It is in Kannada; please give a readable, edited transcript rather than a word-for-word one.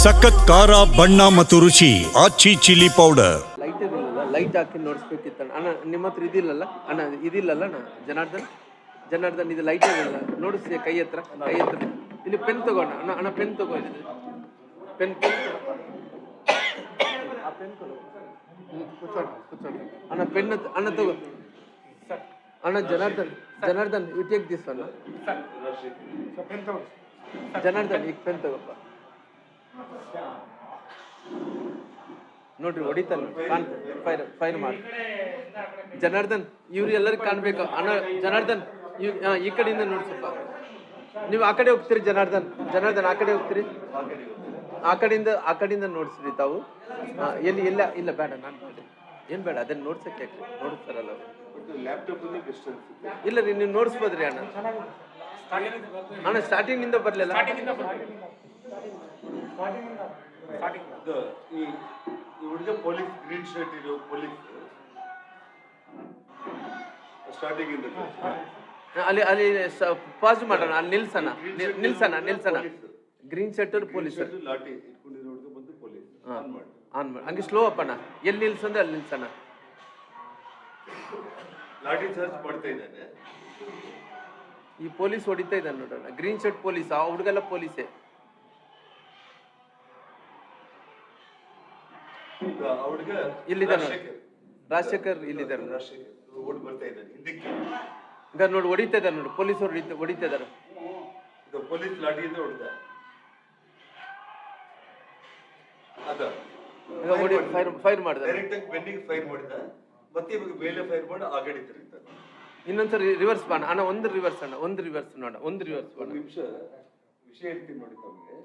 ಸಖತ್ ಖಾರ ಬಣ್ಣ ಮತ್ತು ರುಚಿ ಆಚಿ ಚಿಲ್ಲಿ ಪೌಡರ್. ಲೈಟ್ ಇದಿಲ್ಲ, ಲೈಟ್ ಹಾಕಿ ನೋಡಿಸ್ಬೇಕಿತ್ತಣ್ಣ. ಅಣ್ಣ ನಿಮ್ಮ ಹತ್ರ ಇದಿಲ್ಲಲ್ಲ ಅಣ್ಣ, ಇದಿಲ್ಲಲ್ಲ ಅಣ್ಣ ಜನಾರ್ದನ್ ಇದು ಲೈಟ್ ಇರಲಿಲ್ಲ, ನೋಡಿಸಿ ಕೈ ಹತ್ರ ಇಲ್ಲಿ ಪೆನ್ ತಗೋಣ ಅಣ್ಣ. ಅಣ್ಣ ಪೆನ್ ತಗೋ, ಪೆನ್ ಆ ಪೆನ್ ತಗೋ. ಕೂತ್ಸೋಣ ಅಣ್ಣ, ಪೆನ್ ಅಣ್ಣ ತಗೋ ಅಣ್ಣ. ಜನಾರ್ದನ್ ಯು ಟೇಕ್ ದಿಸ್ ಅಣ್ಣ. ಜನಾರ್ದನ್ ಈಗ ಪೆನ್ ತಗೋಪ್ಪ. ನೋಡ್ರಿ ಹೊಡಿತಲ್ಲ, ಫೈರ್ ಮಾಡಿ. ಜನಾರ್ದನ್ ಇವ್ರು ಎಲ್ಲರಿಗೂ ಕಾಣ್ಬೇಕು ಅಣ್ಣ. ಜನಾರ್ದನ್ ಈ ಕಡೆಯಿಂದ ನೋಡ್ಸಪ್ಪ. ನೀವು ಆ ಕಡೆ ಹೋಗ್ತೀರಿ ಜನಾರ್ದನ್ ಆ ಕಡೆ ಹೋಗ್ತೀರಿ. ಆ ಕಡೆಯಿಂದ ನೋಡ್ಸ್ರಿ ತಾವು. ಎಲ್ಲಿ ಇಲ್ಲ ಬೇಡ, ನಾನು ಏನ್ ಬೇಡ, ಅದನ್ನ ನೋಡ್ಸಕ್ಕೆ ನೋಡಿಸ್ತಾರಲ್ಲ ಇಲ್ಲ ರೀ, ನೀವು ನೋಡಿಸ್ಬೋದ್ರಿ ಅಣ್ಣ. ಸ್ಟಾರ್ಟಿಂಗ್ ಇಂದ ಬರ್ಲಿಲ್ಲ. ಹುಡುಗ ಪೊಲೀಸ್ ಗ್ರೀನ್ ಶರ್ಟ್ ಇರೋ ಪೊಲೀಸ್ ಸ್ಟಾರ್ಟಿಂಗ್ ಇಂದ ಅಲ್ಲಿ ಪಾಸ್ ಮಾಡೋಣ. ಅಲ್ಲಿ ನಿಲ್ಸನ ಗ್ರೀನ್ ಶರ್ಟ್ ಪೊಲೀಸ್ ಲಾಠಿ ಇಟ್ಕೊಂಡಿರೋ ಹುಡುಗ ಬಂದು ಪೊಲೀಸ್ ಆನ್ ಮಾಡಿ. ಹಂಗೆ ಸ್ಲೋ ಅಪ್ ಅಣ್ಣ. ಎಲ್ಲಿ ನಿಲ್ಸಂದ್ರೆ ಅಲ್ಲಿ ನಿಲ್ಸನ. ಲಾಠಿ ಚಾರ್ಜ್ ಮಾಡ್ತಾ ಇದ್ದಾನೆ. ಈ ಪೊಲೀಸ್ ಹೊಡಿತಾ ಇದ್ದಾನೆ ನೋಡೋಣ. ಗ್ರೀನ್ ಶರ್ಟ್ ಪೊಲೀಸ್, ಆ ಹುಡುಗೆಲ್ಲ ಪೊಲೀಸೇ. ಹುಡುಗ ಇಲ್ಲಿದ್ದಾನೆ ರಾಜಶೇಖರ್, ಇಲ್ಲಿದ್ದಾರೆ. ಓಡ್ ಬರ್ತಾ ಇದ್ದಾನೆ ಹಿಂದಕ್ಕೆ. ಈಗ ನೋಡಿ ಹೊಡಿತಾ ಇದ್ದಾರೆ ನೋಡಿ, ಪೊಲೀಸರು ಹೊಡಿತಾ ಇದ್ದಾರೆ. ಪೊಲೀಸ್ ಲಾಠಿಯಿಂದ ಹೊಡೆದ. ಫೈರ್ ಮಾಡಿದ, ಡೈರೆಕ್ಟ್ ಆಗಿ ಬೆನ್ನಿಗೆ ಫೈರ್ ಮಾಡಿದ. ಮತ್ತೆ ಇವಾಗ ಮೇಲೆ ಫೈರ್ ಮಾಡಿ ಆ ಕಡೆ ತಿರುಗ್ತಾನೆ. ಇನ್ನೊಂದ್ಸರಿ ರಿವರ್ಸ್ ಬಾಣ ಅಣ್ಣ. ಒಂದು ರಿವರ್ಸ್ ನೋಡ. ಒಂದು ರಿವರ್ಸ್ ಬಾಣ. ನಿಮಿಷ ವಿಷಯ ಹೇಳ್ತೀನಿ ನೋಡಿ ತಮಗೆ.